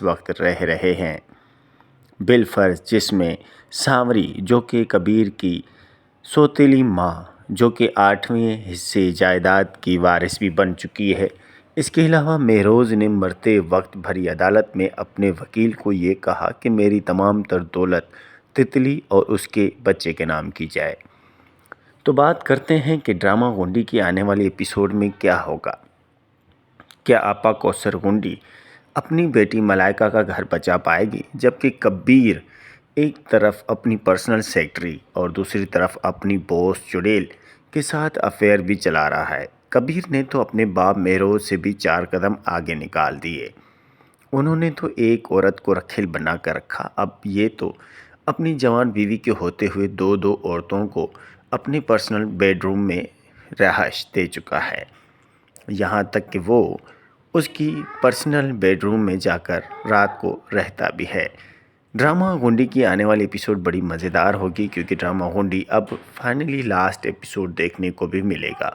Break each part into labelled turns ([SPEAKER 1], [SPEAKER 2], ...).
[SPEAKER 1] وقت رہ رہے ہیں بالفرض، جس میں سانوری جو کہ کبیر کی سوتیلی ماں جو کہ 8ویں حصے جائیداد کی وارث بھی بن چکی ہے۔ اس کے علاوہ مہروز نے مرتے وقت بھری عدالت میں اپنے وکیل کو یہ کہا کہ میری تمام تر دولت تتلی اور اس کے بچے کے نام کی جائے۔ تو بات کرتے ہیں کہ ڈرامہ گونڈی کی آنے والی ایپیسوڈ میں کیا ہوگا۔ کیا آپا کوثر گونڈی اپنی بیٹی ملائکہ کا گھر بچا پائے گی، جبکہ کبیر ایک طرف اپنی پرسنل سیکرٹری اور دوسری طرف اپنی باس چڑیل کے ساتھ افیئر بھی چلا رہا ہے۔ کبیر نے تو اپنے باپ مہروز سے بھی 4 قدم آگے نکال دیے۔ انہوں نے تو ایک عورت کو رکھیل بنا کر رکھا، اب یہ تو اپنی جوان بیوی کے ہوتے ہوئے 2 عورتوں کو اپنے پرسنل بیڈ روم میں رہائش دے چکا ہے، یہاں تک کہ وہ اس کی پرسنل بیڈ روم میں جا کر رات کو رہتا بھی ہے۔ ڈرامہ گونڈی کی آنے والی ایپیسوڈ بڑی مزیدار ہوگی، کیونکہ ڈرامہ گونڈی اب فائنلی لاسٹ ایپیسوڈ دیکھنے کو بھی ملے گا۔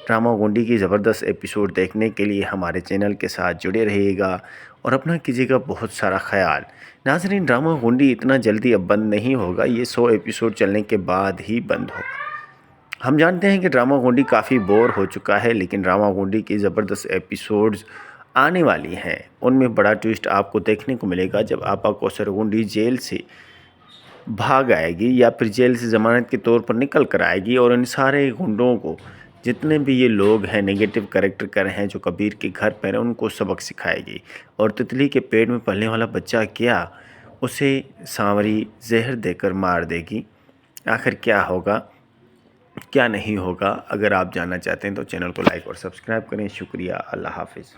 [SPEAKER 1] ڈرامہ گونڈی کی زبردست ایپیسوڈ دیکھنے کے لیے ہمارے چینل کے ساتھ جڑے رہیے گا اور اپنا کیجیے گا بہت سارا خیال۔ ناظرین، ڈرامہ گونڈی اتنا جلدی اب بند نہیں ہوگا، یہ 100 ایپیسوڈ چلنے کے بعد ہی بند ہوگا۔ ہم جانتے ہیں کہ ڈرامہ گونڈی کافی بور ہو چکا ہے، لیکن ڈرامہ گونڈی کی زبردست ایپیسوڈز آنے والی ہیں۔ ان میں بڑا ٹویسٹ آپ کو دیکھنے کو ملے گا جب آپا کوثر گونڈی جیل سے بھاگ آئے گی یا پھر جیل سے ضمانت کے طور پر نکل کر آئے گی، اور ان سارے گنڈوں کو، جتنے بھی یہ لوگ ہیں نیگیٹو کریکٹر کر رہے ہیں جو کبیر کے گھر پر ہیں، ان کو سبق سکھائے گی۔ اور تتلی کے پیٹ میں پلنے والا بچہ کیا اسے سانوری زہر دے کر مار دے گی؟ آخر کیا ہوگا، کیا نہیں ہوگا؟ اگر آپ جاننا چاہتے ہیں تو چینل کو لائک اور سبسکرائب کریں۔ شکریہ، اللہ حافظ۔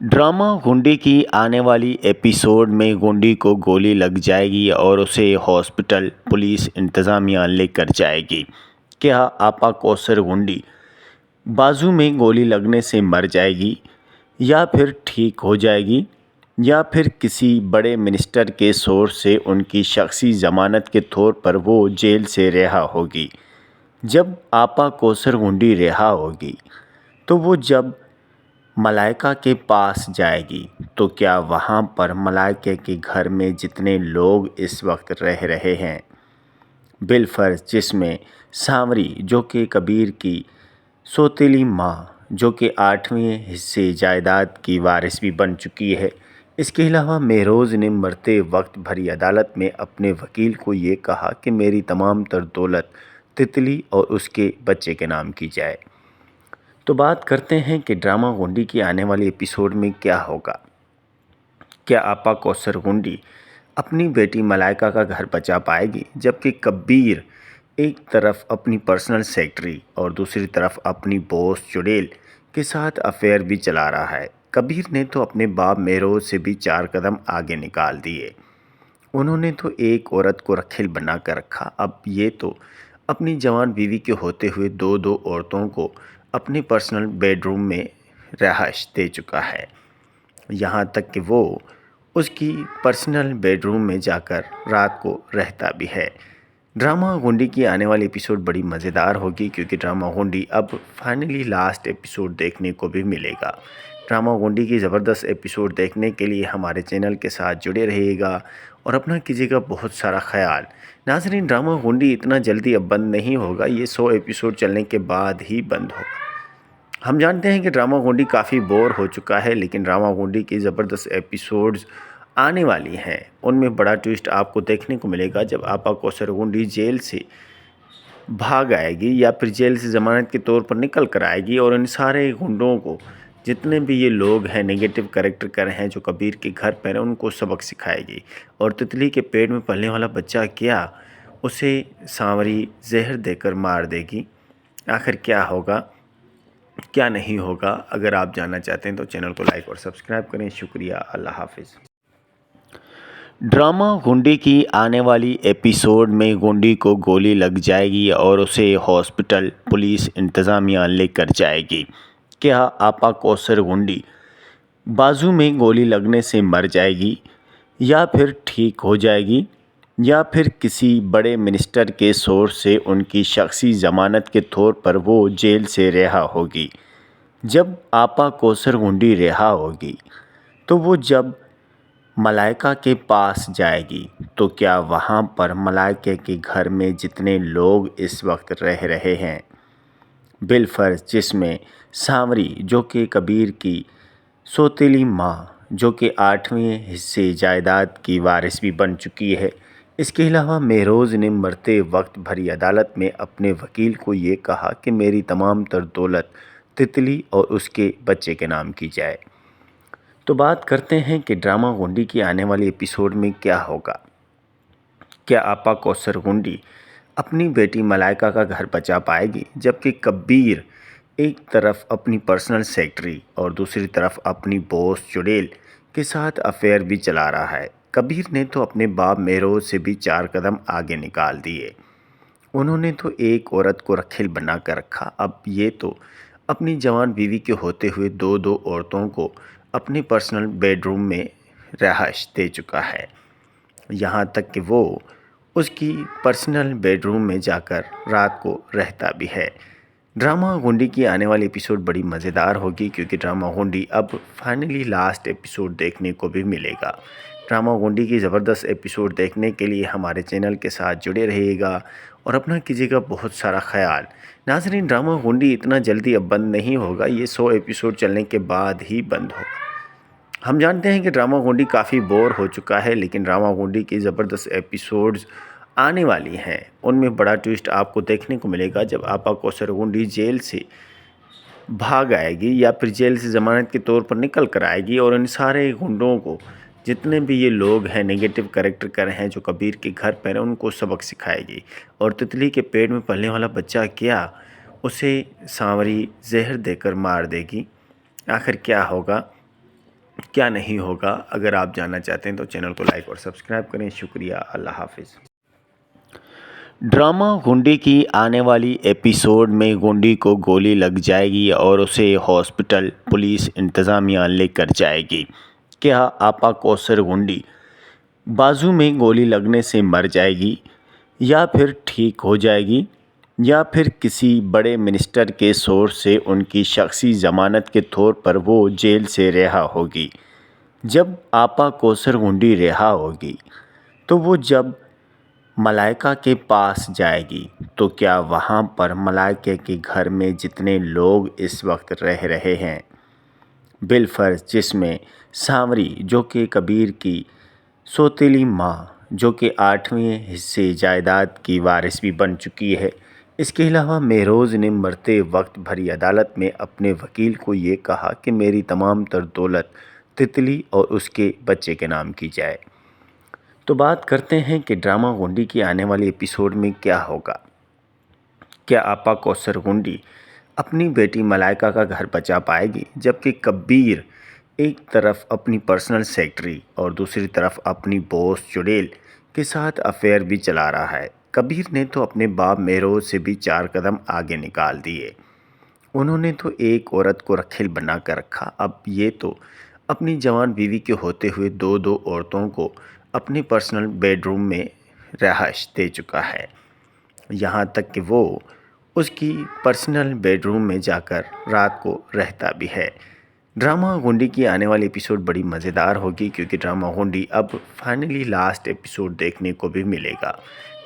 [SPEAKER 1] ڈرامہ گونڈی کی آنے والی ایپیسوڈ میں گونڈی کو گولی لگ جائے گی اور اسے ہاسپٹل پولیس انتظامیہ لے کر جائے گی۔ کیا آپا کوثر گونڈی بازو میں گولی لگنے سے مر جائے گی، یا پھر ٹھیک ہو جائے گی، یا پھر کسی بڑے منسٹر کے سورس سے ان کی شخصی ضمانت کے طور پر وہ جیل سے رہا ہوگی؟ جب آپا کوثر گونڈی رہا ہوگی تو وہ جب ملائکہ کے پاس جائے گی تو کیا وہاں پر ملائکہ کے گھر میں جتنے لوگ اس وقت رہ رہے ہیں بالفرض، جس میں سانوری جو کہ کبیر کی سوتیلی ماں جو کہ 8ویں حصے جائیداد کی وارث بھی بن چکی ہے۔ اس کے علاوہ مہروز نے مرتے وقت بھری عدالت میں اپنے وکیل کو یہ کہا کہ میری تمام تر دولت تتلی اور اس کے بچے کے نام کی جائے۔ تو بات کرتے ہیں کہ ڈرامہ گونڈی کی آنے والی ایپیسوڈ میں کیا ہوگا۔ کیا آپا کوثر گونڈی اپنی بیٹی ملائکہ کا گھر بچا پائے گی، جبکہ کبیر ایک طرف اپنی پرسنل سیکرٹری اور دوسری طرف اپنی باس چڑیل کے ساتھ افیئر بھی چلا رہا ہے؟ کبیر نے تو اپنے باپ مہروز سے بھی 4 قدم آگے نکال دیے۔ انہوں نے تو ایک عورت کو رکھیل بنا کر رکھا، اب یہ تو اپنی جوان بیوی کے ہوتے ہوئے 2 عورتوں کو اپنے پرسنل بیڈ روم میں رہائش دے چکا ہے، یہاں تک کہ وہ اس کی پرسنل بیڈ روم میں جا کر رات کو رہتا بھی ہے۔ ڈرامہ گونڈی کی آنے والی ایپیسوڈ بڑی مزیدار ہوگی، کیونکہ ڈرامہ گونڈی اب فائنلی لاسٹ ایپیسوڈ دیکھنے کو بھی ملے گا۔ ڈرامہ گونڈی کی زبردست ایپیسوڈ دیکھنے کے لیے ہمارے چینل کے ساتھ جڑے رہیے گا اور اپنا کیجیے گا بہت سارا خیال۔ ناظرین، ڈرامہ گونڈی اتنا جلدی اب بند نہیں ہوگا، یہ 100 ایپیسوڈ چلنے کے بعد ہی بند ہوگا۔ ہم جانتے ہیں کہ ڈرامہ گونڈی کافی بور ہو چکا ہے، لیکن ڈرامہ گونڈی کی زبردست ایپیسوڈز آنے والی ہیں۔ ان میں بڑا ٹویسٹ آپ کو دیکھنے کو ملے گا جب آپا کوثر گونڈی جیل سے بھاگ آئے گی یا پھر جیل سے ضمانت کے طور پر نکل کر آئے گی، اور ان سارے گنڈوں کو، جتنے بھی یہ لوگ ہیں نیگیٹو کریکٹر کر رہے ہیں جو کبیر کے گھر پر ہیں، ان کو سبق سکھائے گی۔ اور تتلی کے پیٹ میں پلنے والا بچہ کیا اسے سانوری زہر دے کر مار دے گی؟ آخر کیا ہوگا، کیا نہیں ہوگا؟ اگر آپ جاننا چاہتے ہیں تو چینل کو لائک اور سبسکرائب کریں۔ شکریہ، اللہ حافظ۔ ڈرامہ گونڈی کی آنے والی ایپیسوڈ میں گونڈی کو گولی لگ جائے گی اور اسے ہاسپٹل پولیس انتظامیہ لے کر جائے گی۔ کیا آپا کوثر گونڈی بازو میں گولی لگنے سے مر جائے گی، یا پھر ٹھیک ہو جائے گی، یا پھر کسی بڑے منسٹر کے سورس سے ان کی شخصی ضمانت کے طور پر وہ جیل سے رہا ہوگی؟ جب آپا کوثر گونڈی رہا ہوگی تو وہ جب ملائکہ کے پاس جائے گی تو کیا وہاں پر ملائکہ کے گھر میں جتنے لوگ اس وقت رہ رہے ہیں بالفرض، جس میں سانوری جو کہ کبیر کی سوتیلی ماں جو کہ 8ویں حصے جائیداد کی وارث بھی بن چکی ہے، اس کے علاوہ مہروز نے مرتے وقت بھری عدالت میں اپنے وکیل کو یہ کہا کہ میری تمام تر دولت تتلی اور اس کے بچے کے نام کی جائے۔ تو بات کرتے ہیں کہ ڈرامہ گنڈی کی آنے والی ایپیسوڈ میں کیا ہوگا۔ کیا آپا کوثر گنڈی اپنی بیٹی ملائکہ کا گھر بچا پائے گی، جبکہ کبیر ایک طرف اپنی پرسنل سیکرٹری اور دوسری طرف اپنی بوس چڑیل کے ساتھ افیئر بھی چلا رہا ہے۔ کبیر نے تو اپنے باپ مہروز سے بھی 4 قدم آگے نکال دیے۔ انہوں نے تو ایک عورت کو رکھیل بنا کر رکھا، اب یہ تو اپنی جوان بیوی کے ہوتے ہوئے 2 عورتوں کو اپنے پرسنل بیڈ روم میں رہائش دے چکا ہے، یہاں تک کہ وہ اس کی پرسنل بیڈ روم میں جا کر رات کو رہتا بھی ہے۔ ڈرامہ گنڈی کی آنے والی ایپیسوڈ بڑی مزیدار ہوگی، کیونکہ ڈرامہ گنڈی اب فائنلی لاسٹ ایپیسوڈ دیکھنے کو بھی ملے گا۔ ڈرامہ گنڈی کی زبردست ایپیسوڈ دیکھنے کے لیے ہمارے چینل کے ساتھ جڑے رہیے گا اور اپنا کیجیے گا بہت سارا خیال۔ ناظرین، ڈرامہ گنڈی اتنا جلدی اب بند نہیں ہوگا، یہ 100 ایپیسوڈ چلنے کے بعد ہی بند ہوگا۔ ہم جانتے ہیں کہ ڈرامہ گنڈی کافی بور ہو چکا ہے، لیکن ڈرامہ گنڈی کی زبردست ایپیسوڈز آنے والی ہیں۔ ان میں بڑا ٹویسٹ آپ کو دیکھنے کو ملے گا جب آپا کوثر گنڈی جیل سے بھاگ آئے گی یا پھر جیل سے ضمانت کے طور پر نکل کر آئے گی اور ان سارے گنڈوں کو، جتنے بھی یہ لوگ ہیں نیگیٹو کریکٹر کر رہے ہیں جو کبیر کے گھر پر ہیں، ان کو سبق سکھائے گی۔ اور تتلی کے پیٹ میں پلنے والا بچہ کیا اسے سانوری زہر دے کر مار دے گی؟ آخر کیا ہوگا کیا نہیں ہوگا؟ اگر آپ جاننا چاہتے ہیں تو چینل کو لائک اور سبسکرائب کریں۔ شکریہ، اللہ حافظ۔ ڈرامہ گنڈی کی آنے والی ایپیسوڈ میں گنڈی کو گولی لگ جائے گی اور اسے ہاسپٹل پولیس انتظامیہ لے کر جائے گی۔ کیا آپا کوثر گنڈی بازو میں گولی لگنے سے مر جائے گی یا پھر ٹھیک ہو جائے گی، یا پھر کسی بڑے منسٹر کے سورس سے ان کی شخصی ضمانت کے طور پر وہ جیل سے رہا ہوگی؟ جب آپا کوثر گنڈی رہا ہوگی تو وہ جب ملائکہ کے پاس جائے گی تو کیا وہاں پر ملائکہ کے گھر میں جتنے لوگ اس وقت رہ رہے ہیں بالفرض، جس میں سانوری جو کہ کبیر کی سوتیلی ماں جو کہ 8ویں حصے جائیداد کی وارث بھی بن چکی ہے، اس کے علاوہ مہروز نے مرتے وقت بھری عدالت میں اپنے وکیل کو یہ کہا کہ میری تمام تر دولت تتلی اور اس کے بچے کے نام کی جائے۔ تو بات کرتے ہیں کہ ڈرامہ گنڈی کی آنے والی ایپیسوڈ میں کیا ہوگا۔ کیا آپا کوثر گنڈی اپنی بیٹی ملائکہ کا گھر بچا پائے گی، جبکہ کبیر ایک طرف اپنی پرسنل سیکرٹری اور دوسری طرف اپنی بوس چڑیل کے ساتھ افیئر بھی چلا رہا ہے؟ کبیر نے تو اپنے باپ مہروز سے بھی 4 قدم آگے نکال دیے۔ انہوں نے تو ایک عورت کو رکھیل بنا کر رکھا، اب یہ تو اپنی جوان بیوی کے ہوتے ہوئے 2 عورتوں کو اپنے پرسنل بیڈ روم میں رہائش دے چکا ہے، یہاں تک کہ وہ اس کی پرسنل بیڈ روم میں جا کر رات کو رہتا بھی ہے۔ ڈرامہ گنڈی کی آنے والی ایپیسوڈ بڑی مزیدار ہوگی، کیونکہ ڈرامہ گنڈی اب فائنلی لاسٹ ایپیسوڈ دیکھنے کو بھی ملے گا۔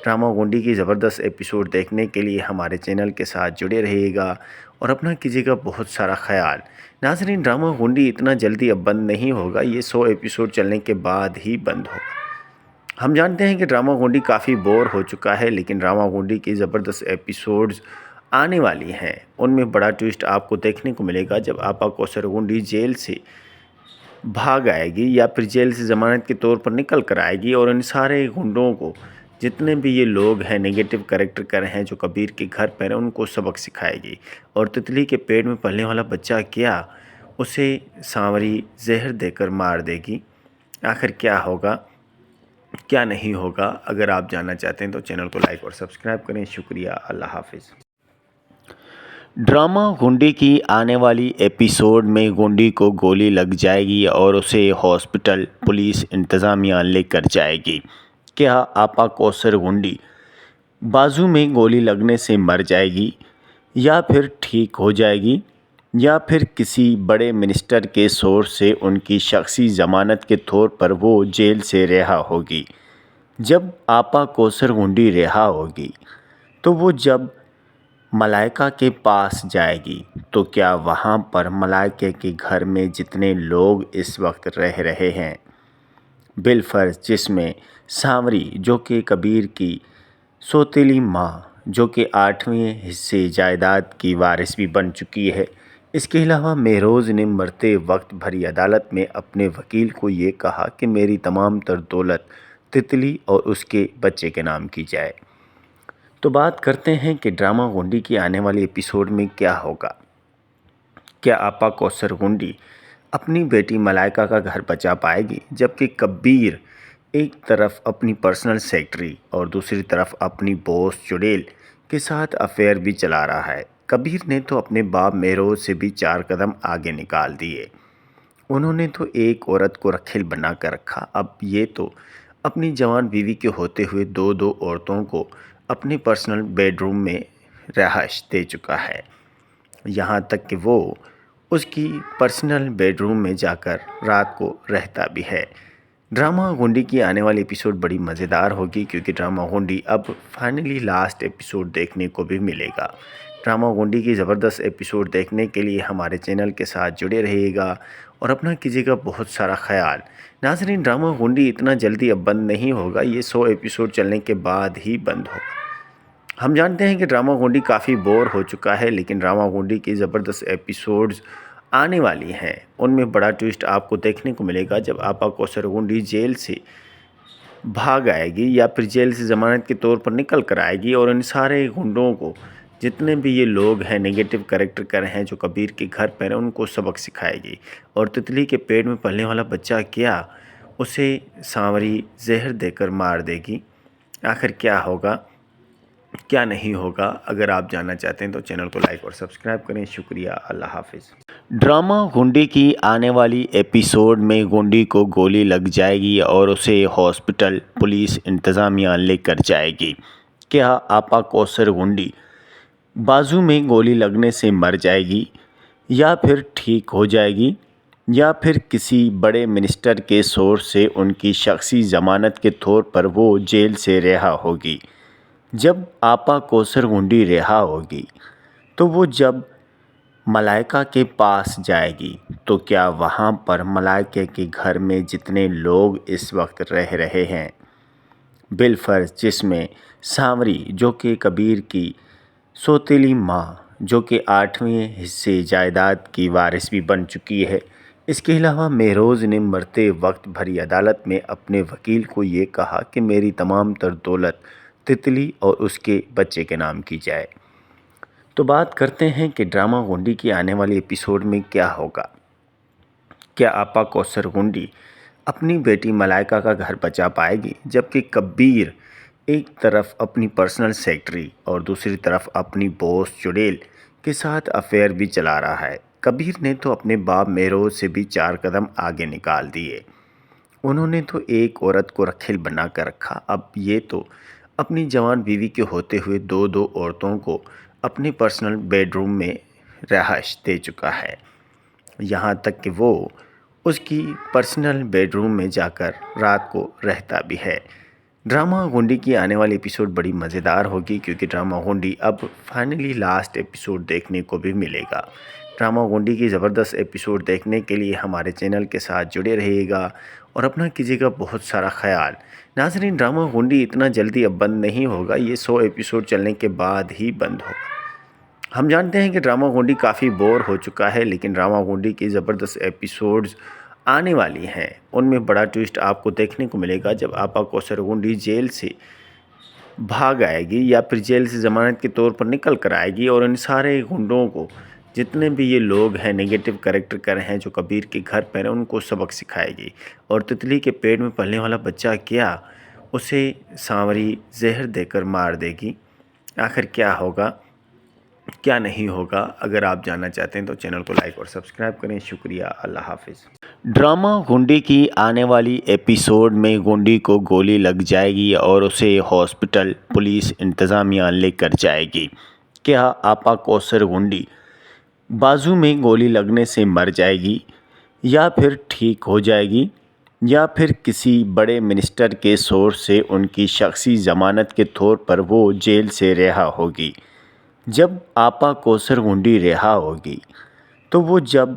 [SPEAKER 1] ڈرامہ گنڈی کی زبردست ایپیسوڈ دیکھنے کے لیے ہمارے چینل کے ساتھ جڑے رہیے گا اور اپنا کیجیے گا بہت سارا خیال۔ ناظرین، ڈرامہ گنڈی اتنا جلدی اب بند نہیں ہوگا، یہ 100 ایپیسوڈ چلنے کے بعد ہی بند ہوگا۔ ہم جانتے ہیں کہ ڈرامہ گنڈی کافی بور ہو چکا ہے، لیکن ڈرامہ گنڈی کی زبردست ایپیسوڈز آنے والی ہیں۔ ان میں بڑا ٹویسٹ آپ کو دیکھنے کو ملے گا جب آپا کوثر گنڈی جیل سے بھاگ آئے گی یا پھر جیل سے ضمانت کے طور پر نکل کر آئے گی اور ان سارے گنڈوں کو، جتنے بھی یہ لوگ ہیں نیگیٹو کریکٹر کر رہے ہیں جو کبیر کے گھر پر ہیں، ان کو سبق سکھائے گی۔ اور تتلی کے پیٹ میں پلنے والا بچہ کیا اسے سانوری زہر دے کر مار دے گی؟ آخر کیا ہوگا کیا نہیں ہوگا؟ اگر آپ جاننا چاہتے ہیں تو چینل کو لائک اور سبسکرائب کریں۔ شکریہ، اللہ حافظ۔ ڈرامہ گنڈی کی آنے والی ایپیسوڈ میں گنڈی کو گولی لگ جائے گی اور اسے ہاسپٹل پولیس انتظامیہ لے کر جائے گی۔ کیا آپا کوثر گنڈی بازو میں گولی لگنے سے مر جائے گی یا پھر ٹھیک ہو جائے گی، یا پھر کسی بڑے منسٹر کے سورس سے ان کی شخصی ضمانت کے طور پر وہ جیل سے رہا ہوگی۔ جب آپا کوثر گنڈی رہا ہوگی تو وہ جب ملائکہ کے پاس جائے گی تو کیا وہاں پر ملائکہ کے گھر میں جتنے لوگ اس وقت رہ رہے ہیں بالفرض، جس میں سانوری جو کہ کبیر کی سوتیلی ماں جو کہ 8ویں حصے جائیداد کی وارث بھی بن چکی ہے، اس کے علاوہ مہروز نے مرتے وقت بھری عدالت میں اپنے وکیل کو یہ کہا کہ میری تمام تر دولت تتلی اور اس کے بچے کے نام کی جائے۔ تو بات کرتے ہیں کہ ڈرامہ گنڈی کی آنے والے ایپیسوڈ میں کیا ہوگا۔ کیا آپا کوثر گنڈی اپنی بیٹی ملائکہ کا گھر بچا پائے گی، جبکہ کبیر ایک طرف اپنی پرسنل سیکرٹری اور دوسری طرف اپنی بوس چڑیل کے ساتھ افیئر بھی چلا رہا ہے۔ کبیر نے تو اپنے باپ مہروز سے بھی 4 قدم آگے نکال دیے۔ انہوں نے تو ایک عورت کو رکھیل بنا کر رکھا، اب یہ تو اپنی جوان بیوی کے ہوتے ہوئے دو عورتوں کو اپنے پرسنل بیڈ روم میں رہائش دے چکا ہے، یہاں تک کہ وہ اس کی پرسنل بیڈ روم میں جا کر رات کو رہتا بھی ہے۔ ڈرامہ گنڈی کی آنے والی ایپیسوڈ بڑی مزیدار ہوگی، کیونکہ ڈرامہ گنڈی اب فائنلی لاسٹ ایپیسوڈ دیکھنے کو بھی ملے گا۔ ڈرامہ گنڈی کی زبردست ایپیسوڈ دیکھنے کے لیے ہمارے چینل کے ساتھ جڑے رہیے گا اور اپنا کیجیے گا بہت سارا خیال۔ ناظرین، ڈرامہ گنڈی اتنا جلدی اب بند نہیں ہوگا، یہ 100 ایپیسوڈ چلنے کے بعد ہی بند ہوگا۔ ہم جانتے ہیں کہ ڈرامہ گنڈی کافی بور ہو چکا ہے، لیکن ڈرامہ گنڈی کی زبردست ایپیسوڈز آنے والی ہیں۔ ان میں بڑا ٹویسٹ آپ کو دیکھنے کو ملے گا جب آپا کوثر گنڈی جیل سے بھاگ آئے گی یا پھر جیل سے ضمانت کے طور پر نکل کر آئے گی اور ان سارے گنڈوں کو، جتنے بھی یہ لوگ ہیں نیگیٹو کریکٹر کر رہے ہیں جو کبیر کے گھر پر ہیں، ان کو سبق سکھائے گی۔ اور تتلی کے پیٹ میں پلنے والا بچہ کیا اسے سانوری زہر دے کر مار دے گی؟ آخر کیا ہوگا کیا نہیں ہوگا؟ اگر آپ جاننا چاہتے ہیں تو چینل کو لائک اور سبسکرائب کریں۔ شکریہ، اللہ حافظ۔ ڈرامہ گنڈی کی آنے والی ایپیسوڈ میں گنڈی کو گولی لگ جائے گی اور اسے ہاسپٹل پولیس انتظامیہ لے کر جائے گی۔ کیا آپا کوثر گنڈی بازو میں گولی لگنے سے مر جائے گی یا پھر ٹھیک ہو جائے گی، یا پھر کسی بڑے منسٹر کے سورس سے ان کی شخصی ضمانت کے طور پر وہ جیل سے رہا ہوگی؟ جب آپا کوثر گنڈی رہا ہوگی تو وہ جب ملائکہ کے پاس جائے گی تو کیا وہاں پر ملائکہ کے گھر میں جتنے لوگ اس وقت رہ رہے ہیں بالفرض، جس میں سانوری جو کہ کبیر کی سوتیلی ماں جو کہ 8ویں حصے جائیداد کی وارث بھی بن چکی ہے، اس کے علاوہ مہروز نے مرتے وقت بھری عدالت میں اپنے وکیل کو یہ کہا کہ میری تمام تر دولت تتلی اور اس کے بچے کے نام کی جائے۔ تو بات کرتے ہیں کہ ڈرامہ گنڈی کی آنے والی ایپیسوڈ میں کیا ہوگا۔ کیا آپا کوثر گنڈی اپنی بیٹی ملائکہ کا گھر بچا پائے گی، جبکہ کبیر ایک طرف اپنی پرسنل سیکرٹری اور دوسری طرف اپنی بوس چڑیل کے ساتھ افیئر بھی چلا رہا ہے؟ کبیر نے تو اپنے باپ مہروز سے بھی 4 قدم آگے نکال دیے۔ انہوں نے تو ایک عورت کو رکھیل بنا کر رکھا، اب یہ تو اپنی جوان بیوی کے ہوتے ہوئے دو عورتوں کو اپنے پرسنل بیڈ روم میں رہائش دے چکا ہے، یہاں تک کہ وہ اس کی پرسنل بیڈ روم میں جا کر رات کو رہتا بھی ہے۔ ڈرامہ گنڈی کی آنے والی ایپیسوڈ بڑی مزیدار ہوگی، کیونکہ ڈرامہ گنڈی اب فائنلی لاسٹ ایپیسوڈ دیکھنے کو بھی ملے گا۔ ڈرامہ گنڈی کی زبردست ایپیسوڈ دیکھنے کے لیے ہمارے چینل کے ساتھ جڑے رہیے گا اور اپنا کیجیے گا بہت سارا خیال۔ ناظرین، ڈرامہ گنڈی اتنا جلدی اب بند نہیں ہوگا، یہ 100 ایپیسوڈ چلنے کے بعد ہی بند ہوگا۔ ہم جانتے ہیں کہ ڈرامہ گنڈی کافی بور ہو چکا ہے، لیکن ڈرامہ گنڈی کی زبردست ایپیسوڈز آنے والی ہیں۔ ان میں بڑا ٹویسٹ آپ کو دیکھنے کو ملے گا جب آپا کوثر گنڈی جیل سے بھاگ آئے گی یا پھر جیل سے ضمانت کے طور پر نکل کر آئے گی اور ان سارے گنڈوں کو، جتنے بھی یہ لوگ ہیں نیگیٹو کریکٹر کر رہے ہیں جو کبیر کے گھر پر ہیں، ان کو سبق سکھائے گی۔ اور تتلی کے پیٹ میں پلنے والا بچہ کیا اسے سانوری زہر دے کر مار دے گی؟ آخر کیا ہوگا کیا نہیں ہوگا؟ اگر آپ جاننا چاہتے ہیں تو چینل کو لائک اور سبسکرائب کریں۔ شکریہ، اللہ حافظ۔ ڈرامہ گنڈی کی آنے والی ایپیسوڈ میں گنڈی کو گولی لگ جائے گی اور اسے ہاسپٹل پولیس انتظامیہ لے کر جائے گی۔ کیا آپا کوثر گنڈی بازو میں گولی لگنے سے مر جائے گی یا پھر ٹھیک ہو جائے گی یا پھر کسی بڑے منسٹر کے سورس سے ان کی شخصی ضمانت کے طور پر وہ جیل سے رہا ہوگی۔ جب آپا کوثر گنڈی رہا ہوگی تو وہ جب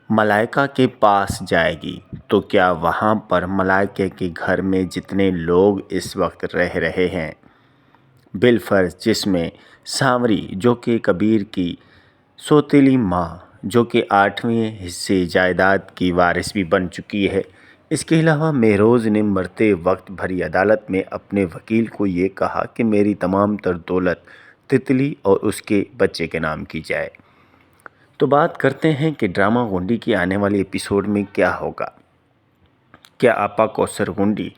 [SPEAKER 1] ملائکہ کے پاس جائے گی تو کیا وہاں پر ملائکہ کے گھر میں جتنے لوگ اس وقت رہ رہے ہیں، بالفرض جس میں سانوری جو کہ کبیر کی سوتیلی ماں جو کہ 8ویں حصے جائیداد کی وارث بھی بن چکی ہے، اس کے علاوہ مہروز نے مرتے وقت بھری عدالت میں اپنے وکیل کو یہ کہا کہ میری تمام تر دولت تتلی اور اس کے بچے کے نام کی جائے۔ تو بات کرتے ہیں کہ ڈرامہ گنڈی کی آنے والی ایپیسوڈ میں کیا ہوگا۔ کیا آپا کوثر گنڈی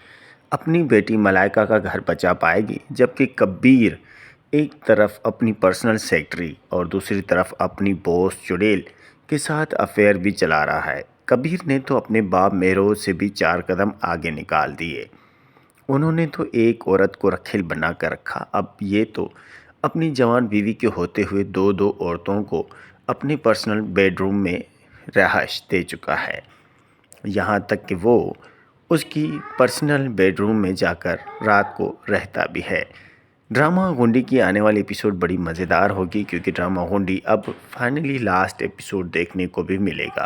[SPEAKER 1] اپنی بیٹی ملائکہ کا گھر بچا پائے گی، جبکہ کبیر ایک طرف اپنی پرسنل سیکرٹری اور دوسری طرف اپنی باس چڑیل کے ساتھ افیئر بھی چلا رہا ہے۔ کبیر نے تو اپنے باپ مہروز سے بھی 4 قدم آگے نکال دیے۔ انہوں نے تو ایک عورت کو رکھیل بنا کر رکھا، اب یہ تو اپنی جوان بیوی کے ہوتے ہوئے دو عورتوں کو اپنے پرسنل بیڈ روم میں رہائش دے چکا ہے، یہاں تک کہ وہ اس کی پرسنل بیڈ روم میں جا کر رات کو رہتا بھی ہے۔ ڈرامہ گنڈی کی آنے والی ایپیسوڈ بڑی مزیدار ہوگی، کیونکہ ڈرامہ گنڈی اب فائنلی لاسٹ ایپیسوڈ دیکھنے کو بھی ملے گا۔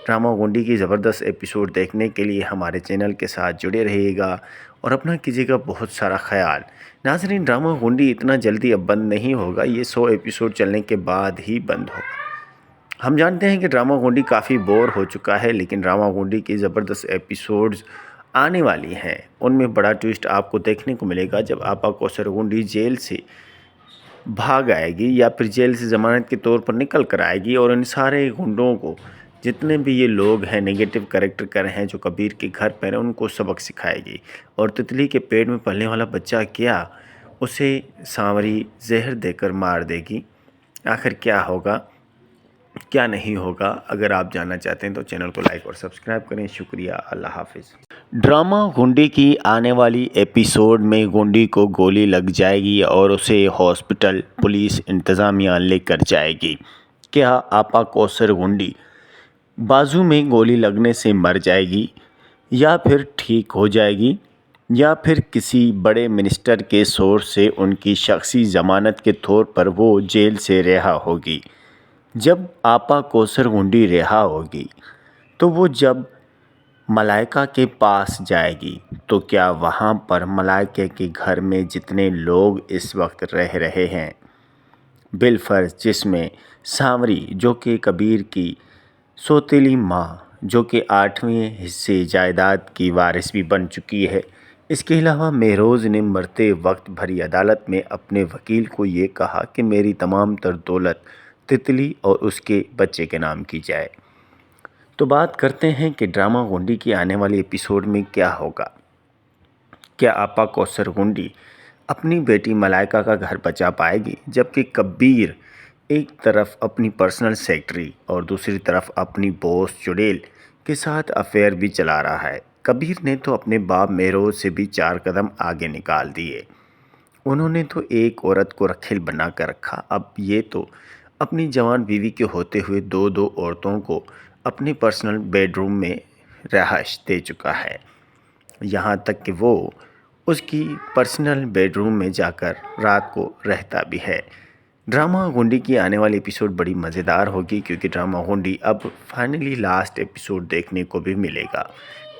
[SPEAKER 1] ڈرامہ گنڈی کی زبردست ایپیسوڈ دیکھنے کے لیے ہمارے چینل کے ساتھ جڑے رہیے گا اور اپنا کیجیے گا بہت سارا خیال۔ ناظرین، ڈرامہ گنڈی اتنا جلدی اب بند نہیں ہوگا، یہ 100 ایپیسوڈ چلنے کے بعد ہی بند ہوگا۔ ہم جانتے ہیں کہ ڈرامہ گنڈی کافی بور ہو چکا ہے، لیکن ڈرامہ گنڈی کی زبردست ایپیسوڈز آنے والی ہیں۔ ان میں بڑا ٹویسٹ آپ کو دیکھنے کو ملے گا جب آپا کوثر گنڈی جیل سے بھاگ آئے گی یا پھر جیل سے ضمانت کے طور پر نکل کر آئے گی اور ان سارے گنڈوں کو، جتنے بھی یہ لوگ ہیں نیگیٹو کریکٹر کر ہیں جو کبیر کے گھر پر ہیں، ان کو سبق سکھائے گی۔ اور تتلی کے پیٹ میں پلنے والا بچہ کیا اسے سانوری زہر دے کر مار دے گی؟ آخر کیا ہوگا کیا نہیں ہوگا؟ اگر آپ جاننا چاہتے ہیں تو چینل کو لائک اور سبسکرائب کریں۔ شکریہ، اللہ حافظ۔ ڈرامہ گنڈی کی آنے والی ایپیسوڈ میں گنڈی کو گولی لگ جائے گی اور اسے ہاسپٹل پولیس انتظامیہ لے کر جائے گی۔ کیا آپا کوثر گنڈی بازو میں گولی لگنے سے مر جائے گی یا پھر ٹھیک ہو جائے گی یا پھر کسی بڑے منسٹر کے سورس سے ان کی شخصی ضمانت کے طور پر وہ جیل سے رہا ہوگی؟ جب آپا کوثر گنڈی رہا ہوگی تو وہ جب ملائکہ کے پاس جائے گی تو کیا وہاں پر ملائکہ کے گھر میں جتنے لوگ اس وقت رہ رہے ہیں، بالفرض جس میں سانوری جو کہ کبیر کی سوتیلی ماں جو کہ 8ویں حصے جائیداد کی وارث بھی بن چکی ہے، اس کے علاوہ مہروز نے مرتے وقت بھری عدالت میں اپنے وکیل کو یہ کہا کہ میری تمام تر دولت تتلی اور اس کے بچے کے نام کی جائے۔ تو بات کرتے ہیں کہ ڈرامہ گنڈی کی آنے والی ایپیسوڈ میں کیا ہوگا۔ کیا آپا کوثر گنڈی اپنی بیٹی ملائکہ کا گھر بچا پائے گی، جبکہ کبیر ایک طرف اپنی پرسنل سیکرٹری اور دوسری طرف اپنی باس چڑیل کے ساتھ افیئر بھی چلا رہا ہے؟ کبیر نے تو اپنے باپ مہروز سے بھی 4 قدم آگے نکال دیے۔ انہوں نے تو ایک عورت کو رکھیل بنا کر رکھا، اب یہ تو اپنی جوان بیوی کے ہوتے ہوئے دو عورتوں کو اپنے پرسنل بیڈ روم میں رہائش دے چکا ہے، یہاں تک کہ وہ اس کی پرسنل بیڈ روم میں جا کر رات کو رہتا بھی ہے۔ ڈرامہ گنڈی کی آنے والی ایپیسوڈ بڑی مزیدار ہوگی، کیونکہ ڈرامہ گنڈی اب فائنلی لاسٹ ایپیسوڈ دیکھنے کو بھی ملے گا۔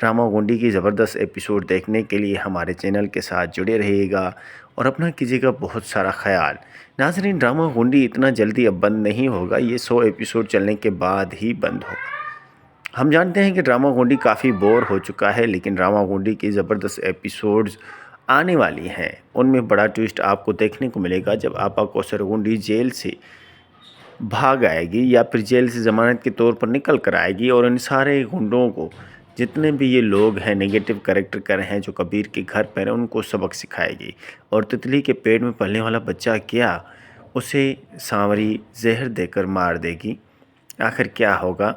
[SPEAKER 1] ڈرامہ گنڈی کی زبردست ایپیسوڈ دیکھنے کے لیے ہمارے چینل کے ساتھ جڑے رہیے گا اور اپنا کیجیے گا بہت سارا خیال۔ ناظرین، ڈرامہ گنڈی اتنا جلدی اب بند نہیں ہوگا، یہ 100 ایپیسوڈ چلنے کے بعد ہی بند ہوگا۔ ہم جانتے ہیں کہ ڈرامہ گنڈی کافی بور ہو چکا ہے، لیکن ڈرامہ گنڈی کی زبردست ایپیسوڈز آنے والی ہیں۔ ان میں بڑا ٹویسٹ آپ کو دیکھنے کو ملے گا جب آپا کوثر گنڈی جیل سے بھاگ آئے گی یا پھر جیل سے ضمانت کے طور پر نکل کر آئے گی اور ان سارے گنڈوں کو، جتنے بھی یہ لوگ ہیں نیگیٹو کریکٹر کر ہیں جو کبیر کے گھر پر ہیں، ان کو سبق سکھائے گی۔ اور تتلی کے پیٹ میں پلنے والا بچہ کیا اسے سانوری زہر دے کر مار دے گی؟ آخر کیا ہوگا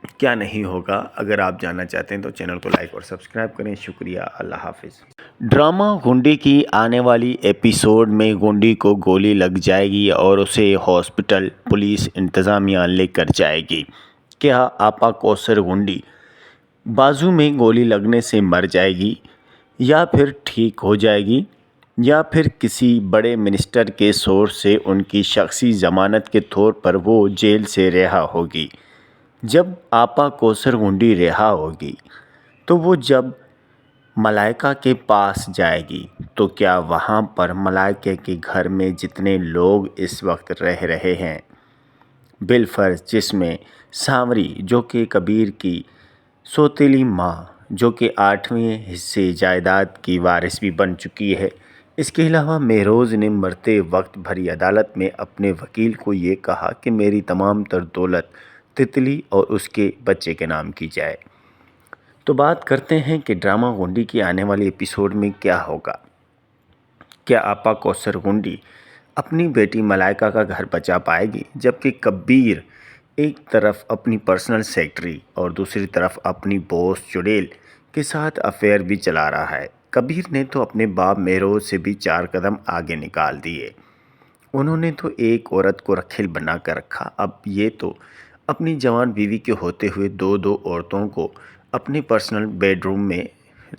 [SPEAKER 1] کیا نہیں ہوگا؟ اگر آپ جاننا چاہتے ہیں تو چینل کو لائک اور سبسکرائب کریں۔ شکریہ، اللہ حافظ۔ ڈرامہ گنڈی کی آنے والی ایپیسوڈ میں گنڈی کو گولی لگ جائے گی اور اسے ہاسپٹل پولیس انتظامیہ لے کر جائے گی۔ کیا آپا کوثر گنڈی بازو میں گولی لگنے سے مر جائے گی یا پھر ٹھیک ہو جائے گی یا پھر کسی بڑے منسٹر کے سورس سے ان کی شخصی ضمانت کے طور پر وہ جیل سے رہا ہوگی؟ جب آپا کوثر گنڈی رہا ہوگی تو وہ جب ملائکہ کے پاس جائے گی تو کیا وہاں پر ملائکہ کے گھر میں جتنے لوگ اس وقت رہ رہے ہیں بالفرض، جس میں سانوری جو کہ کبیر کی سوتیلی ماں جو کہ 8ویں حصے جائیداد کی وارث بھی بن چکی ہے، اس کے علاوہ مہروز نے مرتے وقت بھری عدالت میں اپنے وکیل کو یہ کہا کہ میری تمام تر دولت تتلی اور اس کے بچے کے نام کی جائے۔ تو بات کرتے ہیں کہ ڈرامہ گنڈی کی آنے والی ایپیسوڈ میں کیا ہوگا۔ کیا آپا کوثر گنڈی اپنی بیٹی ملائکہ کا گھر بچا پائے گی، جبکہ کبیر ایک طرف اپنی پرسنل سیکرٹری اور دوسری طرف اپنی باس چڑیل کے ساتھ افیئر بھی چلا رہا ہے؟ کبیر نے تو اپنے باپ مہروز سے بھی 4 قدم آگے نکال دیے۔ انہوں نے تو ایک عورت کو رکھیل بنا کر رکھا، اب یہ تو اپنی جوان بیوی کے ہوتے ہوئے 2 عورتوں کو اپنے پرسنل بیڈ روم میں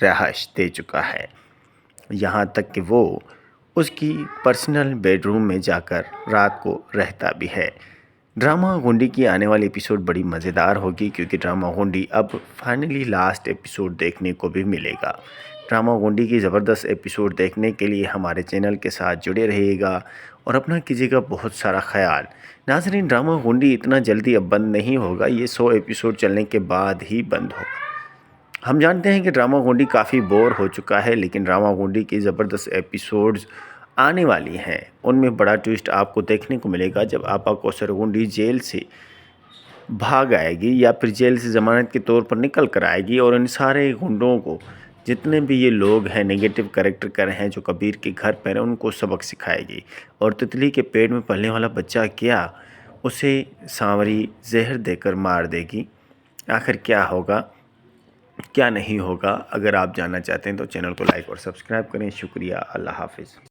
[SPEAKER 1] رہائش دے چکا ہے، یہاں تک کہ وہ اس کی پرسنل بیڈ روم میں جا کر رات کو رہتا بھی ہے۔ ڈرامہ گنڈی کی آنے والی ایپیسوڈ بڑی مزیدار ہوگی، کیونکہ ڈرامہ گنڈی اب فائنلی لاسٹ ایپیسوڈ دیکھنے کو بھی ملے گا۔ ڈرامہ گنڈی کی زبردست ایپیسوڈ دیکھنے کے لیے ہمارے چینل کے ساتھ جڑے رہیے گا اور اپنا کیجیے گا بہت سارا خیال۔ ناظرین، ڈرامہ گنڈی اتنا جلدی اب بند نہیں ہوگا، یہ 100 ایپیسوڈ چلنے کے بعد ہی بند ہوگا۔ ہم جانتے ہیں کہ ڈرامہ گنڈی کافی بور ہو چکا ہے، لیکن ڈرامہ گنڈی کی زبردست ایپیسوڈز آنے والی ہیں۔ ان میں بڑا ٹویسٹ آپ کو دیکھنے کو ملے گا جب آپا کوثر گنڈی جیل سے بھاگ آئے گی یا پھر جیل سے ضمانت کے طور پر نکل کر آئے گی اور ان سارے گنڈوں کو، جتنے بھی یہ لوگ ہیں نیگیٹو کریکٹر کر ہیں جو کبیر کے گھر پر ہیں، ان کو سبق سکھائے گی۔ اور تتلی کے پیٹ میں پلنے والا بچہ کیا اسے سانوری زہر دے کر مار دے گی؟ آخر کیا ہوگا، کیا نہیں ہوگا؟ اگر آپ جاننا چاہتے ہیں تو چینل کو لائک اور سبسکرائب کریں۔ شکریہ، اللہ حافظ۔